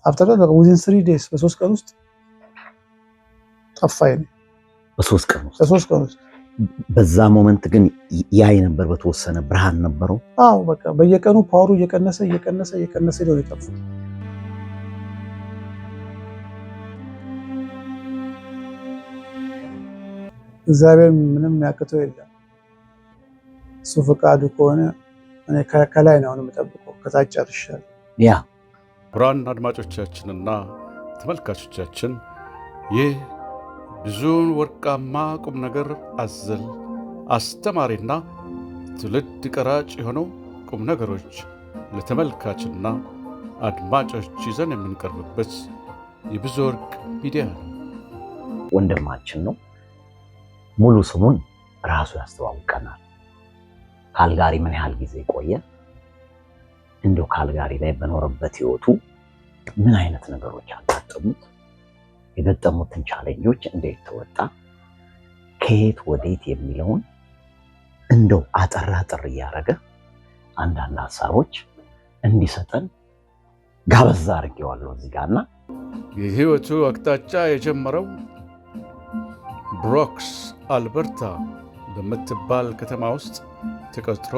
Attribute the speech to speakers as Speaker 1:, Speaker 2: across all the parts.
Speaker 1: after that within 3 days በ3 ቀን ውስጥ ጠፋኝ
Speaker 2: በ3 ቀን ውስጥ
Speaker 1: በ3 ቀን ውስጥ
Speaker 2: በዛ ሞመንት ግን ያይ ነበር በተወሰነ ብርሃን ነበረው
Speaker 1: አዎ በቃ በየቀኑ ፓወሩ እየቀነሰ ነው የጠፋው እግዚአብሔር ምንም ያከተው የለም እሱ ፈቃዱ ከሆነ እኔ ከላይ ነው የምጠብቀው ከታች ጨርሻለሁ
Speaker 2: ያ
Speaker 3: ብራን አድማጮቻችንና ተመልካቾቻችን ይህ ብዙን ወርቃማ ቁም ነገር አዘል አስተማሪና ትውልድ ቀራጭ የሆነው ቁም ነገሮች ለተመልካችና አድማጮች ይዘን የምንቀርብበት የብዙ ወርቅ ሚዲያ ነው።
Speaker 2: ወንድማችን ነው። ሙሉ ስሙን ራሱ ያስተዋውቀናል። ካልጋሪ ምን ያህል ጊዜ ቆየ? እንደው ካልጋሪ ላይ በኖርበት ህይወቱ ምን አይነት ነገሮች አጋጠሙት? የገጠሙትን ቻሌንጆች እንዴት ተወጣ? ከየት ወዴት የሚለውን እንደው አጠር እያደረገ አንዳንድ ሀሳቦች እንዲሰጠን ጋበዝ አድርጌዋለሁ እዚህ ጋርና
Speaker 3: የህይወቱ አቅጣጫ የጀመረው ብሮክስ አልበርታ በምትባል ከተማ ውስጥ ተቀጥሮ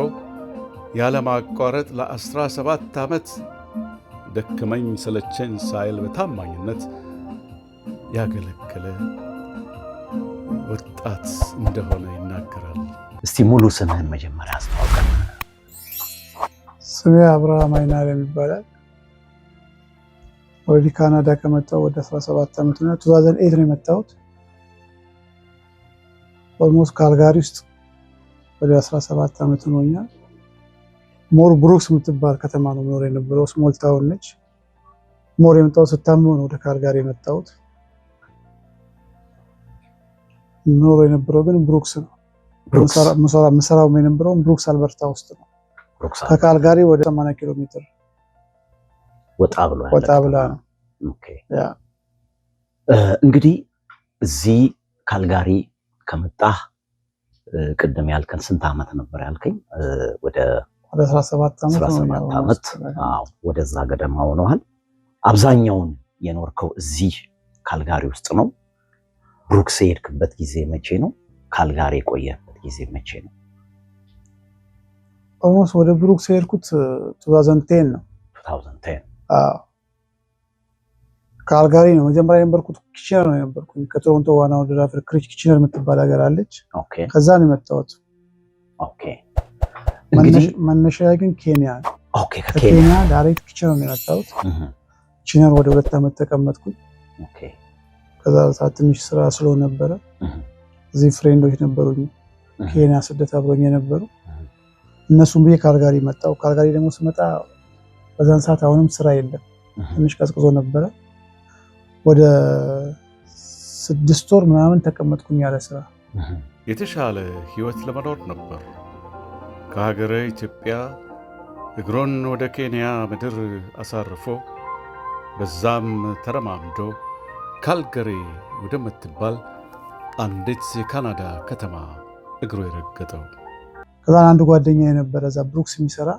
Speaker 3: ያለማቋረጥ ለ17 ዓመት ደከመኝ ሰለቸኝ ሳይል በታማኝነት ያገለገለ ወጣት እንደሆነ ይናገራል።
Speaker 2: እስቲ ሙሉ ስምህን መጀመሪያ አስተዋውቀን።
Speaker 1: ስሜ አብርሃም አይናለም ይባላል። ወደ ካናዳ ከመጣሁ ወደ 17 ዓመት ነው። 2008 ነው የመጣሁት። ኦልሞስት ካልጋሪ ውስጥ ወደ 17 ዓመት ሆኖኛል። ሞር ብሩክስ የምትባል ከተማ ነው ኖር የነበረው። ስሞል ታውን ነች። ሞር የመጣሁት ስታምነው ነው ወደ ካልጋሪ የመጣሁት። ኖር የነበረው ግን ብሩክስ ነው። ምሰራው የነበረው ብሩክስ አልበርታ ውስጥ ነው። ከካልጋሪ ወደ 80 ኪሎ ሜትር ወጣ ብላ ነው።
Speaker 2: ኦኬ ያ እንግዲህ እዚህ ካልጋሪ ከመጣህ ቅድም ያልከን ስንት ዓመት ነበር ያልከኝ? ወደ
Speaker 1: 17 ዓመት።
Speaker 2: አዎ ወደዛ ገደማ ሆነዋል። አብዛኛውን የኖርከው እዚህ ካልጋሪ ውስጥ ነው። ብሩክስ የሄድክበት ጊዜ መቼ ነው? ካልጋሪ የቆየበት ጊዜ መቼ ነው?
Speaker 1: ኦልሞስት ወደ ብሩክስ የሄድኩት 2010 ነው።
Speaker 2: 2010
Speaker 1: አዎ ካልጋሪ ነው መጀመሪያ የነበርኩት። ኪችነር ነው የነበርኩት። ከቶሮንቶ ዋና ወደ ዳፍር ክሪክ ኪችነር የምትባል ሀገር አለች።
Speaker 2: ኦኬ
Speaker 1: ከዛ ነው የመጣሁት።
Speaker 2: ኦኬ እንግዲህ
Speaker 1: መነሻዬ ግን ኬንያ።
Speaker 2: ኦኬ ከኬንያ
Speaker 1: ዳይሬክት ኪችነር ነው የመጣሁት። ኪችነር ወደ 2 ዓመት ተቀመጥኩኝ።
Speaker 2: ኦኬ
Speaker 1: ከዛ ሰዓት ትንሽ ስራ ስለሆነ ነበረ። እዚህ ፍሬንዶች ነበሩኝ ኬንያ ስደት አብሮኝ የነበሩ እነሱም ብዬ ካልጋሪ መጣሁ። ካልጋሪ ደግሞ ስመጣ በዛን ሰዓት አሁንም ስራ የለም። ትንሽ ቀዝቅዞ ነበረ። ወደ 6 ወር ምናምን ተቀመጥኩኝ ያለ ስራ።
Speaker 3: የተሻለ ህይወት ለመኖር ነበር ከሀገረ ኢትዮጵያ እግሮን ወደ ኬንያ ምድር አሳርፎ በዛም ተረማምዶ ካልጋሪ ወደምትባል አንዲት የካናዳ ከተማ እግሮ የረገጠው።
Speaker 1: ከዛ አንድ ጓደኛ የነበረ እዛ ብሩክስ የሚሰራ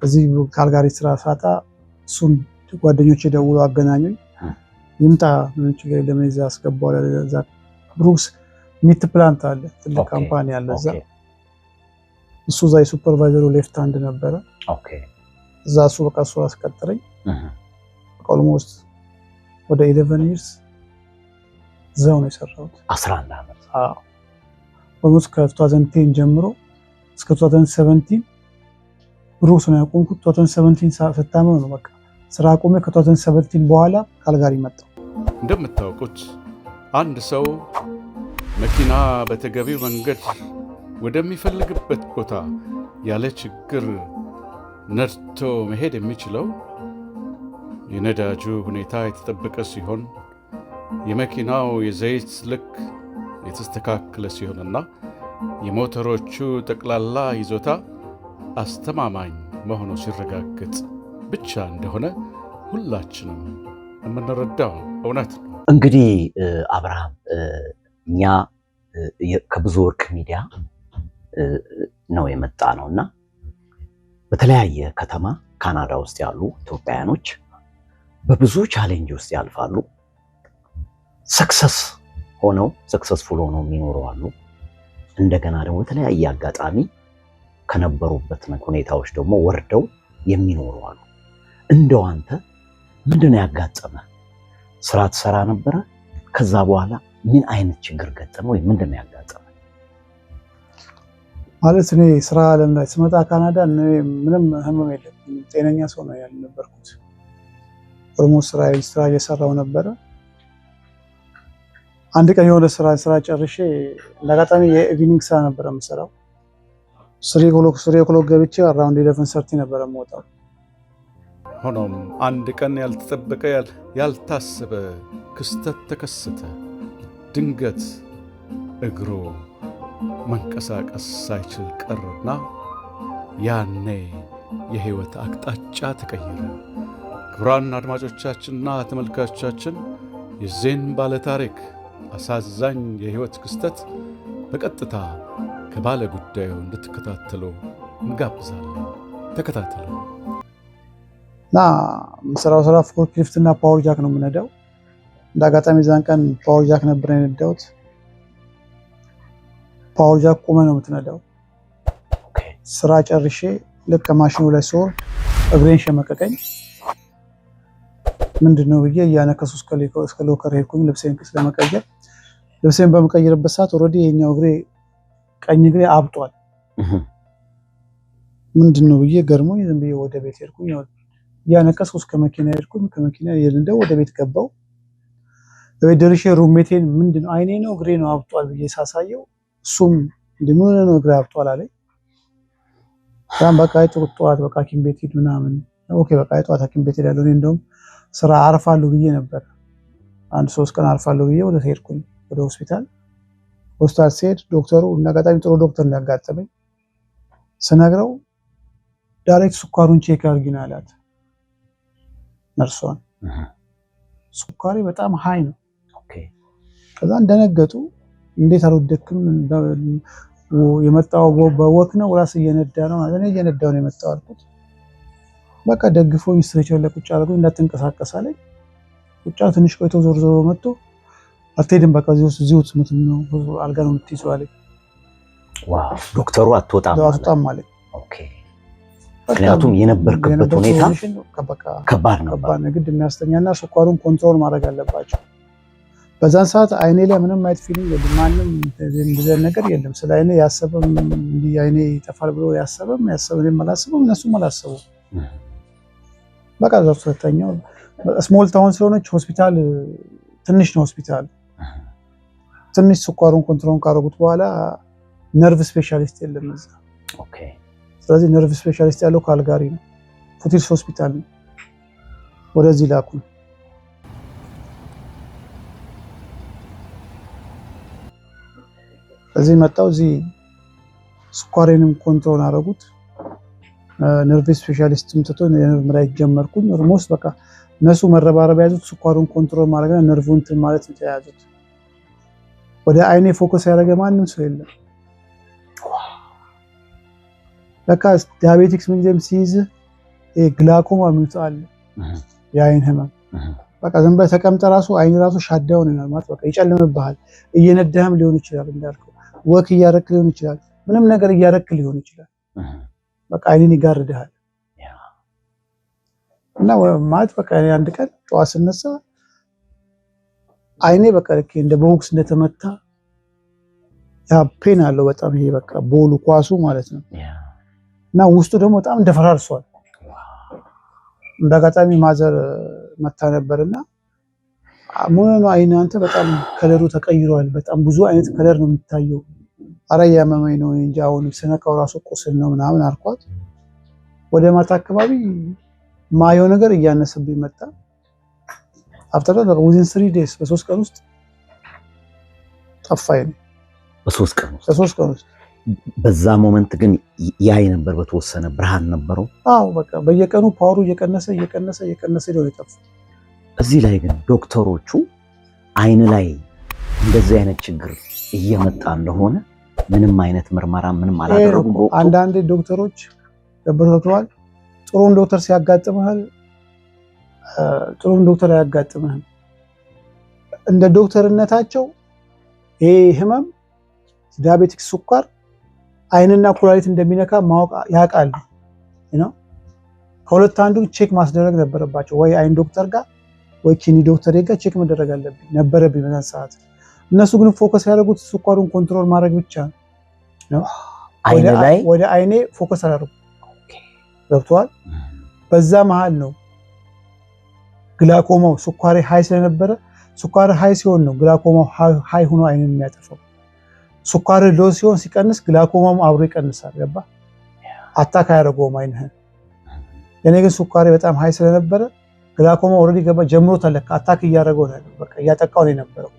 Speaker 1: እዚህ ካልጋሪ ስራ ሳጣ እሱም ጓደኞቼ ደውሎ አገናኙኝ። ይምጣ ምን ችግር የለም እዛ አስገባው። ለዛ ብሩክስ ሚት ፕላንት አለ ትልቅ ካምፓኒ አለ እዛ። እሱ እዛ የሱፐርቫይዘሩ ሌፍት ሃንድ ነበረ።
Speaker 2: ኦኬ
Speaker 1: እዛ እሱ በቃ እሱ አስቀጠረኝ። ኦልሞስት ወደ 11 years እዛው ነው የሰራሁት።
Speaker 2: 11 ዓመት።
Speaker 1: አዎ ኦልሞስት ከ2010 ጀምሮ እስከ 2017 ብሩክስ ነው ያቆምኩት። 2017 ስታመም ነው በቃ ስራ አቆሜ። ከ2017 በኋላ ካልጋሪ መጣሁ።
Speaker 3: እንደምታውቁት አንድ ሰው መኪና በተገቢው መንገድ ወደሚፈልግበት ቦታ ያለ ችግር ነድቶ መሄድ የሚችለው የነዳጁ ሁኔታ የተጠበቀ ሲሆን የመኪናው የዘይት ልክ የተስተካከለ ሲሆንና የሞተሮቹ ጠቅላላ ይዞታ አስተማማኝ መሆኑ ሲረጋገጥ ብቻ እንደሆነ ሁላችንም የምንረዳው እውነት ነው።
Speaker 2: እንግዲህ አብርሃም እኛ ከብዙ ወርቅ ሚዲያ ነው የመጣ ነውና በተለያየ ከተማ ካናዳ ውስጥ ያሉ ኢትዮጵያውያኖች በብዙ ቻሌንጅ ውስጥ ያልፋሉ። ሰክሰስፉል ሆነው የሚኖሩ አሉ። እንደገና ደግሞ የተለያየ አጋጣሚ ከነበሩበት ሁኔታዎች ደግሞ ወርደው የሚኖሩ አሉ። እንደው አንተ ምንድነው ያጋጠመ? ስራ ትሰራ ነበረ? ከዛ በኋላ ምን አይነት ችግር ገጠመ ወይ ምንድነው ያጋጠመ?
Speaker 1: ማለት እኔ ስራ ዓለም ላይ ስመጣ ካናዳ ምንም ህመም የለብኝም። ጤነኛ ሰው ነው ያልነበርኩት። ኦልሞስት ስራ እየሰራው ነበረ። አንድ ቀን የሆነ ስራ ጨርሼ ለአጋጣሚ የኢቪኒንግ ስራ ነበረ የምሰራው። 3 o'clock ገብቼ አራውንድ 11:30 ነበረ የምወጣው።
Speaker 3: ሆኖም አንድ ቀን ያልተጠበቀ ያልታሰበ ክስተት ተከሰተ። ድንገት እግሩ መንቀሳቀስ ሳይችል ቀረና ያኔ የህይወት አቅጣጫ ተቀየረ። ክቡራን አድማጮቻችንና ተመልካቾቻችን የዚህን ባለ ታሪክ አሳዛኝ የህይወት ክስተት በቀጥታ ከባለ ጉዳዩ እንድትከታተሉ እንጋብዛለን። ተከታተሉ።
Speaker 1: እና የምሰራው ስራ ፎርክሊፍት እና ፓወር ጃክ ነው የምነዳው። እንደ አጋጣሚ ዛን ቀን ፓወር ጃክ ነበር የነዳሁት። ፓወር ጃክ ቆመ ነው የምትነዳው። ስራ ጨርሼ ልክ ከማሽኑ ላይ ስወርድ እግሬን ሸመቀቀኝ። ምንድነው ብዬ እያነከሱ እስከ ሎከር ሄድኩኝ ልብሴን ለመቀየር። ልብሴን በመቀየርበት ሰዓት ኦልሬዲ የኛው እግሬ ቀኝ እግሬ አብጧል። ምንድነው ብዬ ገርሞኝ ዝም ብዬ ወደ ቤት ሄድኩኝ። እያነከስኩ እስከ መኪና ሄድኩኝ። ከመኪና የልንደው ወደ ቤት ገባው። በቤት ደርሼ ሩሜቴን ምንድነው አይኔ ነው እግሬ ነው አብጧል ብዬ ሳሳየው እሱም እንደምን ነው እግሬ አብጧል አለኝ። በቃ ጠዋት በቃ ሐኪም ቤት ሂድ ምናምን። ኦኬ በቃ ጠዋት ሐኪም ቤት ሄዳለሁ። እኔ እንደውም ስራ አርፋለሁ ብዬ ነበር። 3 ቀን አርፋለሁ ብዬ ወደ ሄድኩኝ ወደ ሆስፒታል ሲሄድ ዶክተሩ እና አጋጣሚ ጥሩ ዶክተር እንዳጋጠመኝ ስነግረው ዳይሬክት ስኳሩን ቼክ አድርጊና አላት ነርሷን። ስኳሬ በጣም ሃይ ነው። ከዛ እንደነገጡ እንዴት አልወደክም የመጣው በወክ ነው ራስ እየነዳ ነው ማለት ነው። እየነዳው ነው የመጣው አልኩት። በቃ ደግፎኝ ስትሬቸር ላይ ቁጭ አድርጎኝ እንዳትንቀሳቀስ አለኝ። ቁጭ ትንሽ ቆይቶ ዞር ዞር መጥቶ አትሄድም በቃ እዚሁ ትሙት ነው አልጋ ነው የምትይዘው አለኝ።
Speaker 2: ዋው ዶክተሩ አትወጣም
Speaker 1: አለኝ።
Speaker 2: ኦኬ ምክንያቱም የነበርክበት ሁኔታ ከባድ ነው።
Speaker 1: ግድ የሚያስተኛና ስኳሩን ኮንትሮል ማድረግ አለባቸው። በዛን ሰዓት አይኔ ላይ ምንም አይነት ፊሊንግ የለም። ማንም እንደዚህ ነገር የለም። ስለ አይኔ ያሰበም እንዲህ አይኔ ይጠፋል ብሎ ያሰበም አላሰበም እነሱም አላሰቡም። በቃ ዘፍተኛው ስሞል ታውን ስለሆነች ሆስፒታል ትንሽ ነው ሆስፒታል። ትንሽ ስኳሩን ኮንትሮል ካደረጉት በኋላ ነርቭ ስፔሻሊስት የለም እዛ።
Speaker 2: ኦኬ
Speaker 1: ስለዚህ ነርቭ ስፔሻሊስት ያለው ካልጋሪ ነው፣ ፉቲልስ ሆስፒታል ነው። ወደዚህ ላኩን። እዚህ መጣው። እዚህ ስኳሬንም ኮንትሮል አደረጉት። ነርቭ ስፔሻሊስትም ትቶ የነርቭ መድኃኒት ጀመርኩኝ። ኦልሞስት በቃ እነሱ መረባረብ ያዙት፣ ስኳሩን ኮንትሮል ማድረግና ነርቭን እንትን ማለት ተያያዙት። ወደ አይኔ ፎከስ ያደረገ ማንም ሰው የለም። ለካ ዲያቤቲክስ ምንጊዜም ሲይዝ ግላኮማ የሚሉት አለ የአይን ህመም። በቃ ዝም ብለህ ተቀምጠህ ራሱ አይን ራሱ ሻዳውን ነው ማለት በቃ ይጨልምብሃል። እየነዳህም ሊሆን ይችላል እንዳልከው ወክ እያረክ ሊሆን ይችላል። ምንም ነገር እያረክ ሊሆን ይችላል። በቃ አይኔን ይጋርድሃል። እና ማለት በቃ አንድ ቀን ጠዋት ስነሳ አይኔ በቃ ልክ እንደ ቦክስ እንደተመታ ያ ፔን አለው በጣም። ይሄ በቃ ቦሉ ኳሱ ማለት ነው። እና ውስጡ ደግሞ በጣም እንደፈራርሷል። እንዳጋጣሚ ማዘር መታ ነበርና ምን ነው አይኔ አንተ በጣም ከለሩ ተቀይሯል፣ በጣም ብዙ አይነት ከለር ነው የሚታየው። አረ ያመመኝ ነው እንጂ አሁን ስነካው ራሱ ቁስል ነው ምናምን አልኳት። ወደ ማታ አካባቢ ማየው ነገር እያነሰብኝ መጣ። አፍተር within 3 days በ3 ቀን ውስጥ ጠፋኝ።
Speaker 2: በ3 ቀን ውስጥ በዛ ሞመንት ግን ያይ ነበር፣ በተወሰነ ብርሃን ነበረው።
Speaker 1: አዎ በቃ በየቀኑ ፓወሩ እየቀነሰ ነው የጠፋው።
Speaker 2: እዚህ ላይ ግን ዶክተሮቹ አይን ላይ እንደዚህ አይነት ችግር እየመጣ እንደሆነ ምንም አይነት ምርመራ ምንም አላደረጉም።
Speaker 1: አንዳንድ ዶክተሮች ገብተዋል። ጥሩን ዶክተር ሲያጋጥምሃል ጥሩም ዶክተር አያጋጥምህም። እንደ ዶክተርነታቸው ይሄ ህመም ዲያቤቲክስ ስኳር አይንና ኩላሊት እንደሚነካ ማወቅ ያውቃሉ። ከሁለት አንዱ ቼክ ማስደረግ ነበረባቸው። ወይ አይን ዶክተር ጋር ወይ ኪኒ ዶክተር ጋር ቼክ መደረግ ነበረብኝ በዛ ሰዓት። እነሱ ግን ፎከስ ያደረጉት ስኳሩን ኮንትሮል ማድረግ ብቻ ነው። ወደ አይኔ ፎከስ አደረጉ። ገብተዋል። በዛ መሃል ነው ግላኮማው ስኳሬ ሃይ ስለነበረ ስኳር ሃይ ሲሆን ነው ግላኮማው ሃይ ሆኖ አይንን የሚያጠፋው። ስኳር ሎ ሲሆን ሲቀንስ ግላኮማው አብሮ ይቀንሳል። ገባ? አታክ አያደርገውም አይንህን። የኔ ግን ስኳሬ በጣም ሃይ ስለነበረ ግላኮማው ኦልሬዲ ገባ ጀምሮታል። አታክ እያደረገው ነው፣ በቃ እያጠቃው ነው የነበረው።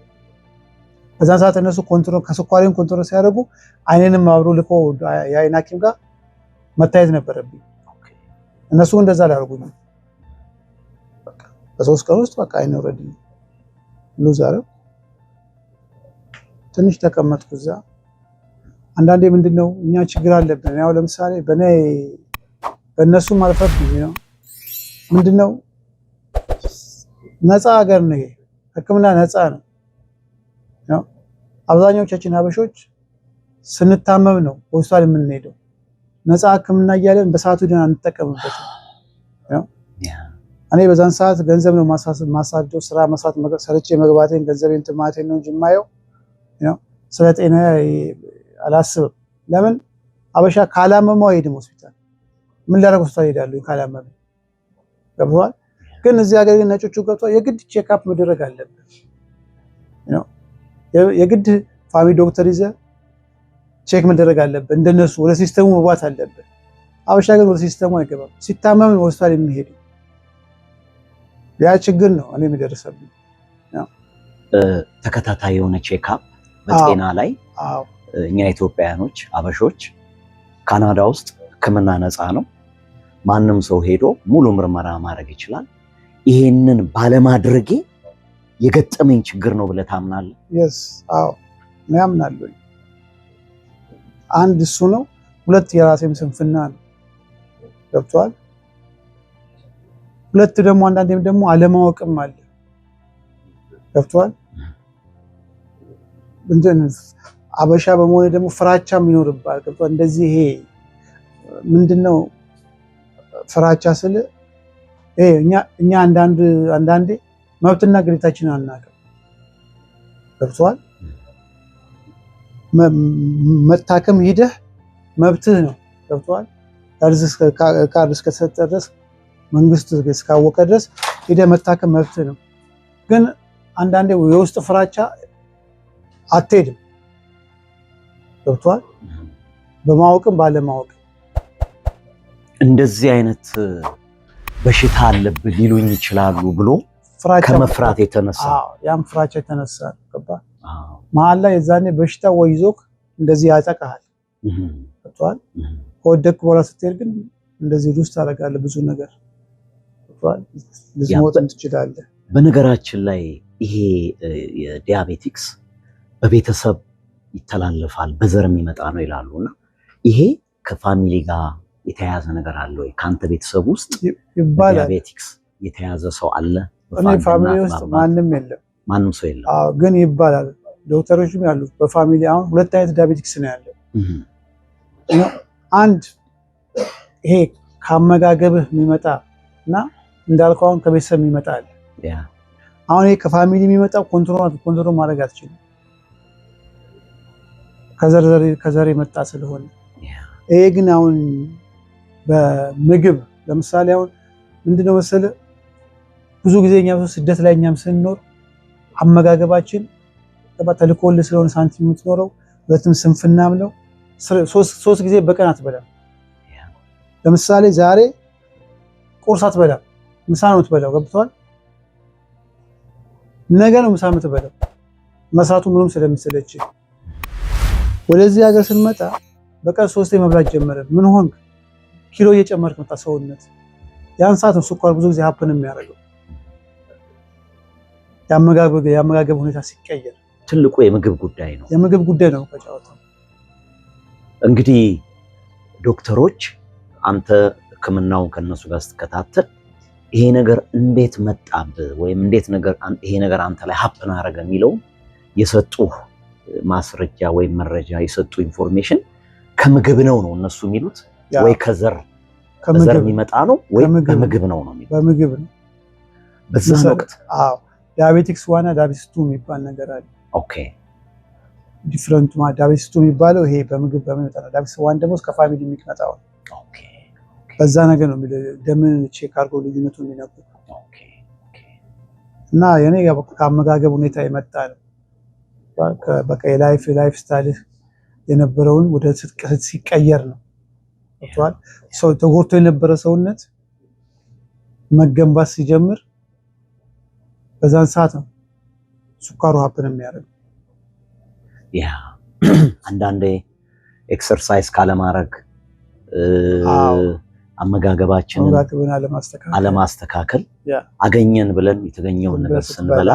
Speaker 1: በዛን ሰዓት እነሱ ኮንትሮል ከስኳሬን ኮንትሮል ሲያደርጉ አይኔንም አብሮ ልኮ የአይን ሐኪም ጋር መታየት ነበረብኝ። እነሱ እንደዛ ላደርጉኝ በ3 ቀን ውስጥ በቃ አይኔ ኦልሬዲ ሉዝ አደረኩ። ትንሽ ተቀመጥኩ እዛ። አንዳንዴ ምንድነው እኛ ችግር አለብን። ያው ለምሳሌ በእነሱም አልፈርድም ነው። ምንድነው ነፃ ሀገር ነው፣ ሕክምና ነፃ ነው። አብዛኛዎቻችን ሀበሾች ስንታመም ነው ሆስፒታል የምንሄደው። ነፃ ሕክምና እያለን በሰዓቱ ደህና እንጠቀምበትም። እኔ በዛን ሰዓት ገንዘብ ነው ማሳደው፣ ስራ መስራት ሰርቼ መግባቴን ገንዘቤን ትማቴን ነው እንጂ የማየው ስለ ጤና አላስብም። ለምን አበሻ ካላመመው አይሄድም ሆስፒታል። ምን ላደርግ ሆስፒታል ሄዳለሁ ካላመመኝ? ገብቶሃል? ግን እዚህ ሀገር ግን ነጮቹ ገብተዋል። የግድ ቼክአፕ መደረግ አለብን። የግድ ፋሚሊ ዶክተር ይዘህ ቼክ መደረግ አለብን። እንደነሱ ወደ ሲስተሙ መግባት አለብን። አበሻ ግን ወደ ሲስተሙ አይገባም። ሲታመም ነው ሆስፒታል የሚሄድ። ያ ችግር ነው እኔ የደረሰብኝ።
Speaker 2: ተከታታይ የሆነ ቼክአፕ በጤና ላይ እኛ ኢትዮጵያውያኖች አበሾች ካናዳ ውስጥ ሕክምና ነፃ ነው። ማንም ሰው ሄዶ ሙሉ ምርመራ ማድረግ ይችላል። ይሄንን ባለማድረጌ የገጠመኝ ችግር ነው ብለህ ታምናለህ?
Speaker 1: አዎ እኔ አምናለሁ። አንድ እሱ ነው። 2 የራሴም ስንፍና ነው። ገብቶሃል? 2 ደግሞ አንዳንዴም ደግሞ አለማወቅም አለ። ገብቶሃል? አበሻ በመሆነ ደግሞ ፍራቻም ይኖርባል። ገብቶሃል? እንደዚህ ይሄ ምንድነው ፍራቻ ስለ እኛ አንዳንዴ መብትና ግዴታችንን አናውቅም። ገብቶሃል? መታከም ሂደህ መብትህ ነው። ገብቶሃል? ካርድ እስከተሰጠ ድረስ መንግስት እስካወቀ ድረስ ሂደህ መታከም መብትህ ነው። ግን አንዳንዴ የውስጥ ፍራቻ አትሄድም። ገብቶሃል? በማወቅም ባለማወቅ
Speaker 2: እንደዚህ አይነት በሽታ አለብህ ሊሉኝ ይችላሉ ብሎ ከመፍራት የተነሳ
Speaker 1: ያም ፍራቻ የተነሳ ገባ መሀል ላይ የዛኔ በሽታ ወይ ይዞክ እንደዚህ ያጠቃሃል። ገብቶሃል? ከወደቅክ በኋላ ስትሄድ ግን እንደዚህ ሉዝ ታደርጋለህ ብዙ ነገር። ገብቶሃል? ልትሞትም ትችላለህ።
Speaker 2: በነገራችን ላይ ይሄ የዲያቤቲክስ በቤተሰብ ይተላለፋል፣ በዘር የሚመጣ ነው ይላሉና ይሄ ከፋሚሊ ጋር የተያያዘ ነገር አለ ወይ? ከአንተ ቤተሰብ ውስጥ ዲያቤቲክስ የተያዘ ሰው አለ?
Speaker 1: እኔ ፋሚሊ ውስጥ ማንም የለም።
Speaker 2: ማንም ሰው የለም።
Speaker 1: አዎ፣ ግን ይባላል። ዶክተሮችም ያሉት በፋሚሊ አሁን 2 አይነት ዲያቤቲክስ ነው ያለው። አንድ ይሄ ከአመጋገብህ የሚመጣ እና እንዳልከው አሁን ከቤተሰብ የሚመጣ አለ። አሁን ይሄ ከፋሚሊ የሚመጣው ኮንትሮል ማድረግ አትችልም፣ ከዘር የመጣ ስለሆነ። ይሄ ግን አሁን በምግብ ለምሳሌ አሁን ምንድነው መሰለህ ብዙ ጊዜ እኛ ስደት ላይ እኛም ስንኖር አመጋገባችን ተልኮልህ ስለሆነ ሳንቲም የምትኖረው፣ 2ም ስንፍናም ነው። 3 ጊዜ በቀን አትበላም። ለምሳሌ ዛሬ ቁርስ አትበላም፣ ምሳ ነው የምትበላው። ገብቶሃል? ነገ ነው ምሳ የምትበላው፣ መስራቱ ምንም ስለሚሰለች። ወደዚህ ሀገር ስንመጣ በቀን 3 መብላት ጀመረ። ምን ሆንክ? ኪሎ እየጨመርክ መጣ ሰውነት። ያን ሰዓት ነው ስኳር ብዙ ጊዜ ሀፕን የሚያደርገው፣ የአመጋገብ ሁኔታ ሲቀየር።
Speaker 2: ትልቁ የምግብ ጉዳይ ነው።
Speaker 1: የምግብ ጉዳይ ነው ከጫወታው።
Speaker 2: እንግዲህ ዶክተሮች አንተ ሕክምናውን ከነሱ ጋር ስትከታተል ይሄ ነገር እንዴት መጣብህ ወይም እንዴት ይሄ ነገር አንተ ላይ ሀፕን አደረገ የሚለው የሰጡ ማስረጃ ወይም መረጃ የሰጡ ኢንፎርሜሽን ከምግብ ነው እነሱ የሚሉት ወይ ከዘር የሚመጣ ነው ወይ በምግብ ነው የሚሉት።
Speaker 1: በምግብ ነው
Speaker 2: በዛ ወቅት።
Speaker 1: አዎ ዳያቤቲክስ 1 እና ዳያቤቲክስ 2 የሚባል ነገር አለ።
Speaker 2: ኦኬ
Speaker 1: ዲፍረንት ዳያቤቲክስ 2 የሚባለው ይሄ በምግብ በሚመጣ ነው። ዳያቤቲክስ 1 ደግሞ ከፋሚሊ የሚመጣው ነው።
Speaker 2: ኦኬ
Speaker 1: በዛ ነገር ነው ደምን ቼክ አድርገው ልዩነቱን የሚነግሩ። እና የኔ ከአመጋገብ ሁኔታ የመጣ ነው። በቃ የላይፍ ስታይል የነበረውን ወደ ሲቀየር ነው። ሰው ተጎድቶ የነበረ ሰውነት መገንባት ሲጀምር በዛን ሰዓት ነው ስኳሩ ሀፕን የሚያደርገው።
Speaker 2: ያ አንዳንዴ ኤክሰርሳይዝ ካለማድረግ አመጋገባችንን አለማስተካከል አገኘን ብለን የተገኘውን ነገር ስንበላ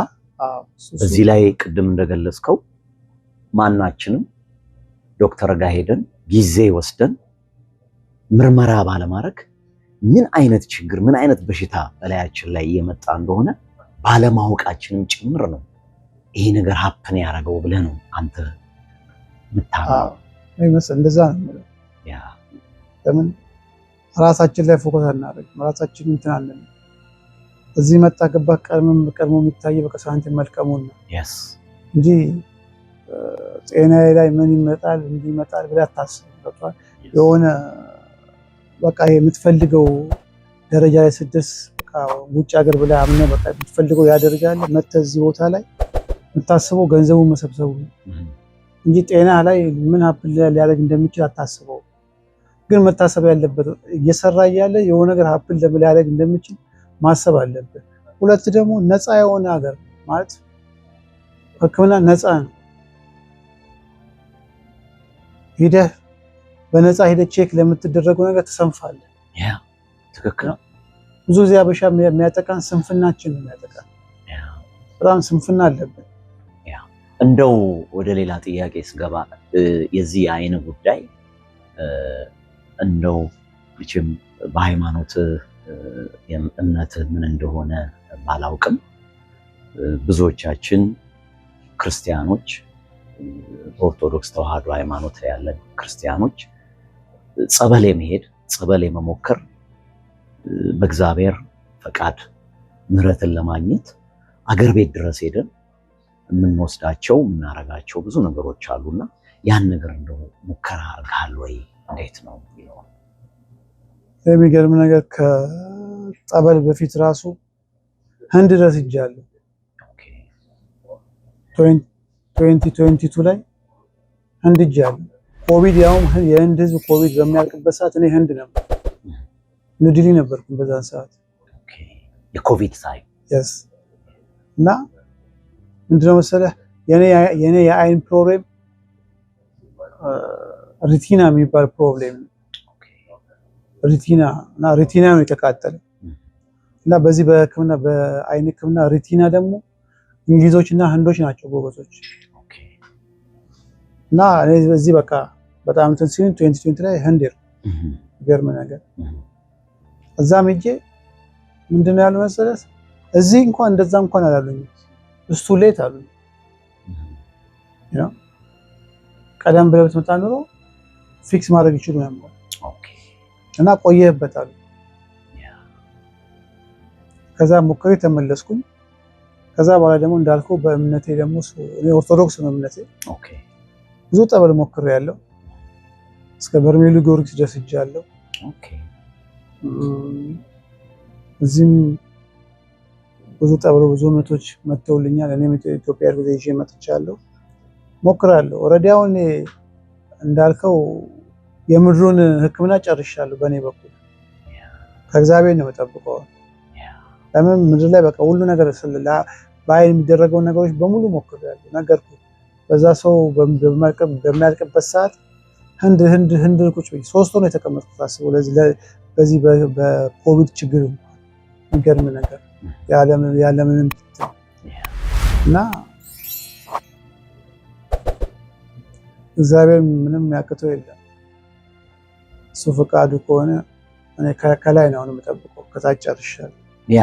Speaker 2: በዚህ ላይ ቅድም እንደገለጽከው ማናችንም ዶክተር ጋር ሄደን ጊዜ ወስደን ምርመራ ባለማድረግ ምን አይነት ችግር ምን አይነት በሽታ በላያችን ላይ እየመጣ እንደሆነ ባለማወቃችንም ጭምር ነው ይሄ ነገር ሀፕን ያደረገው ብለህ ነው አንተ የምታምነው?
Speaker 1: እንደዛ ነው።
Speaker 2: ያ
Speaker 1: ለምን ራሳችን ላይ ፎከስ አናደርግም? ራሳችን እንትን አለን። እዚህ መጣ ገባ ቀድሞ የሚታየው በቃ ሳንቲም መልቀሙን ነው እንጂ ጤናዬ ላይ ምን ይመጣል እንዲመጣል ብለህ አታስብም። የሆነ በቃ የምትፈልገው ደረጃ ላይ ስደርስ ውጭ ሀገር ብለህ አምነህ በቃ የምትፈልገው ያ ደረጃ አለ መተህ እዚህ ቦታ ላይ የምታስበው ገንዘቡን መሰብሰቡ እንጂ ጤና ላይ ምን ሀፕን ሊያደርግ እንደሚችል አታስበው። ግን መታሰብ ያለበት እየሰራ እያለ የሆነ ነገር ሀፕን ሊያደርግ እንደሚችል ማሰብ አለበት። ሁለት ደግሞ ነፃ የሆነ ሀገር ማለት ሕክምና ነፃ ነው። ሂደህ በነፃ ሂደህ ቼክ ለምትደረገው ነገር ተሰንፋለህ።
Speaker 2: ያ ትክክል ነው።
Speaker 1: ብዙ ጊዜ አበሻ የሚያጠቃን ስንፍናችን ነው የሚያጠቃን። በጣም ስንፍና አለብን።
Speaker 2: እንደው ወደ ሌላ ጥያቄ ስገባ የዚህ የአይን ጉዳይ እንደው መቼም በሃይማኖት እምነት ምን እንደሆነ ባላውቅም ብዙዎቻችን ክርስቲያኖች ኦርቶዶክስ ተዋህዶ ሃይማኖት ያለን ክርስቲያኖች ጸበል የመሄድ ጸበል የመሞከር በእግዚአብሔር ፈቃድ ምሕረትን ለማግኘት አገር ቤት ድረስ ሄደን የምንወስዳቸው የምናረጋቸው ብዙ ነገሮች አሉና ያን ነገር እንደው ሙከራ አድርገሃል ወይ? እንዴት ነው የሚለው?
Speaker 1: የሚገርም ነገር ከጸበል በፊት ራሱ ህንድ ድረስ ሄጃለሁ። 2022 ላይ ህንድ ሄጃለሁ። ኮቪድ ያውም የህንድ ህዝብ ኮቪድ በሚያልቅበት ሰዓት እኔ ህንድ ነበር፣ ንድሊ ነበርኩ በዛን ሰዓት
Speaker 2: የኮቪድ ታይም
Speaker 1: እና ምንድነው መሰለህ የኔ የአይን ፕሮብሌም ሪቲና የሚባል ፕሮብሌም ነው። ሪቲና ነው የተቃጠለ እና በዚህ በህክምና በአይን ህክምና ሪቲና ደግሞ እንግሊዞች እና ህንዶች ናቸው ጎበዞች። እና እኔ በዚህ በቃ በጣም እንትን ሲል 2020 ላይ ህንድ ገርም ነገር እዛም ሄጄ ምንድነው ያለው መሰለህ እዚህ እንኳን እንደዛ እንኳን አላሉኝ። እሱ ሌት አሉኝ። ቀደም ብለህ ብትመጣ ኑሮ ፊክስ ማድረግ ይችሉ ነበር እና ቆየህበት አሉ። ከዛ ሞክሬ ተመለስኩኝ። ከዛ በኋላ ደግሞ እንዳልኩህ በእምነቴ ደግሞ እኔ ኦርቶዶክስ ነው እምነቴ። ብዙ ጠበል ሞክሬያለሁ። እስከ በርሜሉ ጊዮርጊስ ድረስ ሄጃለሁ። እዚህም ብዙ ጠበል ብዙ እምነቶች መጥተውልኛል። እኔም ኢትዮጵያ ጊዜ ይዤ መጥቻለሁ። ሞክራለሁ። ኦልሬዲ አሁን እንዳልከው የምድሩን ህክምና ጨርሻለሁ። በእኔ በኩል ከእግዚአብሔር ነው የምጠብቀው። ለምን ምድር ላይ በቃ ሁሉ ነገር በአይን የሚደረገውን ነገሮች በሙሉ ሞክሬያለሁ። ነገርኩህ። በዛ ሰው በሚያልቅበት ሰዓት ህንድ ቁጭ ብዬ 3 ወር የተቀመጥኩት አስበው። በዚህ በኮቪድ ችግር የሚገርም ነገር ያለምንም እና እግዚአብሔር ምንም ያቅተው የለም። እሱ ፈቃዱ ከሆነ እኔ ከላይ ነው የምጠብቀው። ከታች ጨርሻለሁ።
Speaker 2: ያ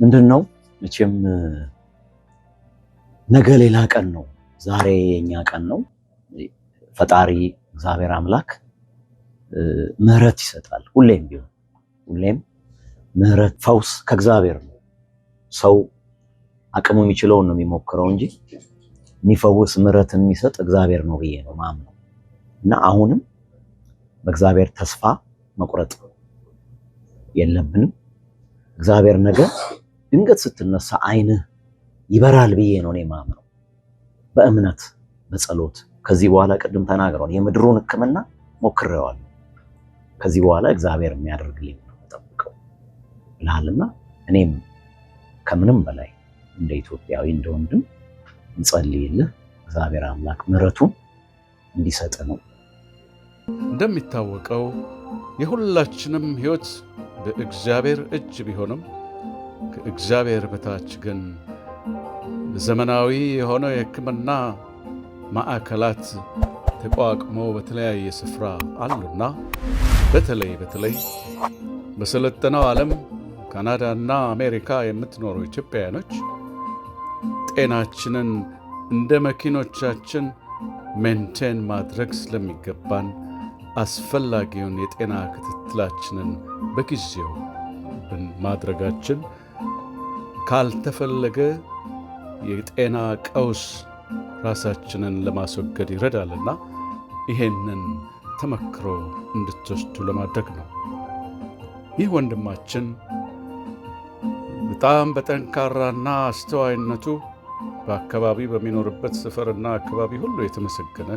Speaker 2: ምንድነው መቼም ነገ ሌላ ቀን ነው፣ ዛሬ የኛ ቀን ነው። ፈጣሪ እግዚአብሔር አምላክ ምህረት ይሰጣል። ሁሌም ቢሆን ሁሌም ምህረት ፈውስ ከእግዚአብሔር ነው። ሰው አቅሙ የሚችለውን ነው የሚሞክረው እንጂ የሚፈውስ ምህረትን የሚሰጥ እግዚአብሔር ነው ብዬ ነው ማምነው እና አሁንም በእግዚአብሔር ተስፋ መቁረጥ የለብንም። እግዚአብሔር ነገ ድንገት ስትነሳ አይንህ ይበራል ብዬ ነው እኔ ማምነው በእምነት በጸሎት። ከዚህ በኋላ ቅድም ተናግረው የምድሩን ሕክምና ሞክሬዋለሁ። ከዚህ በኋላ እግዚአብሔር የሚያደርግልኝ ነው ተጠብቀው ብለሃልና እኔም ከምንም በላይ እንደ ኢትዮጵያዊ እንደ ወንድም እንጸልይልህ እግዚአብሔር አምላክ ምህረቱን እንዲሰጥ ነው።
Speaker 3: እንደሚታወቀው የሁላችንም ሕይወት በእግዚአብሔር እጅ ቢሆንም ከእግዚአብሔር በታች ግን ዘመናዊ የሆነው የሕክምና ማዕከላት ተቋቁመው በተለያየ ስፍራ አሉና በተለይ በሰለጠነው ዓለም ካናዳና አሜሪካ የምትኖሩ ኢትዮጵያውያኖች ጤናችንን እንደ መኪኖቻችን ሜንቴን ማድረግ ስለሚገባን አስፈላጊውን የጤና ክትትላችንን በጊዜው ማድረጋችን ካልተፈለገ የጤና ቀውስ ራሳችንን ለማስወገድ ይረዳልና ይሄንን ተመክሮ እንድትወስዱ ለማድረግ ነው። ይህ ወንድማችን በጣም በጠንካራና አስተዋይነቱ በአካባቢ በሚኖርበት ሰፈርና አካባቢ ሁሉ የተመሰገነ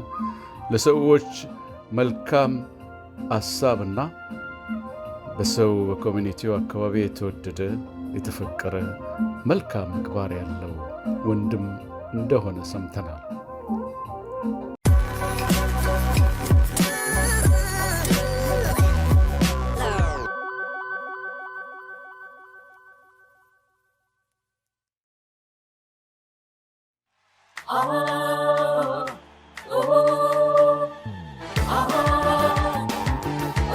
Speaker 3: ለሰዎች መልካም ሐሳብና በሰው በኮሚኒቲው አካባቢ የተወደደ የተፈቀረ መልካም ምግባር ያለው ወንድም እንደሆነ ሰምተናል።
Speaker 4: Oh